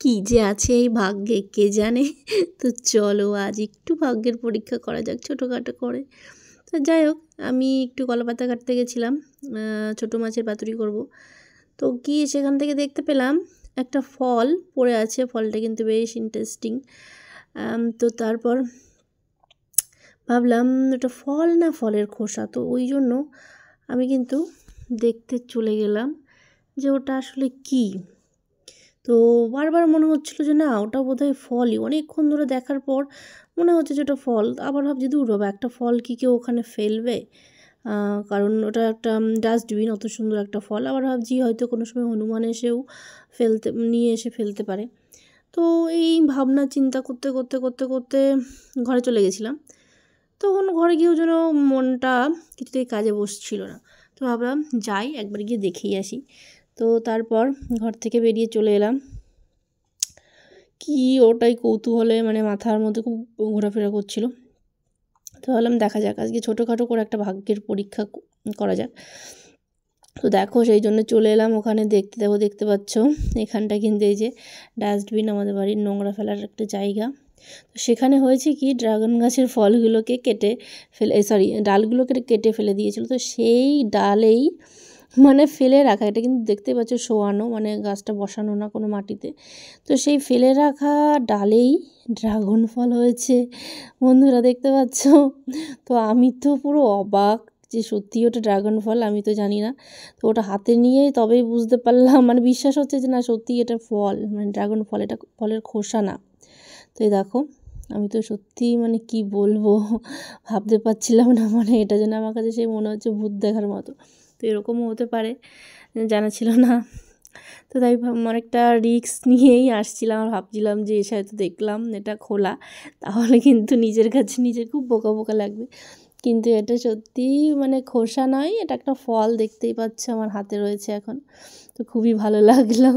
কি যে আছে এই ভাগ্যে কে জানে। তো চলো আজ একটু ভাগ্যের পরীক্ষা করা যাক ছোটোখাটো করে। তো যাই হোক, আমি একটু কলাপাতা কাটতে গেছিলাম, ছোটো মাছের পাতুরি করব। তো গিয়ে সেখান থেকে দেখতে পেলাম একটা ফল পড়ে আছে। ফলটা কিন্তু বেশ ইন্টারেস্টিং। তো তারপর ভাবলাম ওটা ফল না ফলের খোসা, তো ওই জন্য আমি কিন্তু দেখতে চলে গেলাম যে ওটা আসলে কী। তো বারবার মনে হচ্ছিলো যে না, ওটা বোধহয় ফলই। অনেকক্ষণ ধরে দেখার পর মনে হচ্ছে যে ওটা ফল। আবার ভাবছি দূর বাবা, একটা ফল কী কেউ ওখানে ফেলবে? কারণ ওটা একটা ডাস্টবিন, অত সুন্দর একটা ফল। আবার ভাবছি হয়তো কোনো সময় হনুমান এসেও নিয়ে এসে ফেলতে পারে। তো এই ভাবনা চিন্তা করতে করতে করতে করতে ঘরে চলে গেছিলাম। তখন ঘরে গিয়েও যেন মনটা কিছুতেই কাজে বসছিল না। তো ভাবলাম যাই একবার গিয়ে দেখেই আসি। তো তারপর ঘর থেকে বেরিয়ে চলে এলাম। কি ওটাই কৌতূহলে মানে মাথার মধ্যে খুব ঘোরাফেরা করছিল। তো ভাবলাম দেখা যাক, আজকে ছোটোখাটো করে একটা ভাগ্যের পরীক্ষা করা যাক। তো দেখো সেই জন্য চলে এলাম ওখানে। দেখতে পাচ্ছ এখানটা কিন্তু এই যে ডাস্টবিন, আমাদের বাড়ির নোংরা ফেলার একটা জায়গা। তো সেখানে হয়েছে কি, ড্রাগন গাছের ফলগুলোকে ডালগুলোকে কেটে ফেলে দিয়েছিল। তো সেই ডালেই মানে ফেলে রাখা, এটা কিন্তু দেখতে পাচ্ছ শোয়ানো, মানে গাছটা বসানো না কোনো মাটিতে। তো সেই ফেলে রাখা ডালেই ড্রাগন ফল হয়েছে, বন্ধুরা দেখতে পাচ্ছ। তো আমি তো পুরো অবাক যে সত্যি ওটা ড্রাগন ফল, আমি তো জানি না। তো ওটা হাতে নিয়েই তবেই বুঝতে পারলাম, মানে বিশ্বাস হচ্ছে যে না সত্যি এটা ফল, মানে ড্রাগন ফল, এটা ফলের খোসা না। তো এই দেখো, আমি তো সত্যি মানে কি বলবো, ভাবতে পারছিলাম না, মানে এটা যেন আমার কাছে সেই মনে হচ্ছে ভূত দেখার মতো। তো এরকমও হতে পারে, জানা ছিল না। তো তাই অনেকটা রিস্ক নিয়েই আসছিলাম, আর ভাবছিলাম যে এসে হয়তো দেখলাম এটা খোলা, তাহলে কিন্তু নিজের কাছে নিজের খুব বোকা বোকা লাগবে। কিন্তু এটা সত্যি মানে খোসা নয়, এটা একটা ফল, দেখতেই পাচ্ছ আমার হাতে রয়েছে এখন। তো খুবই ভালো লাগলো।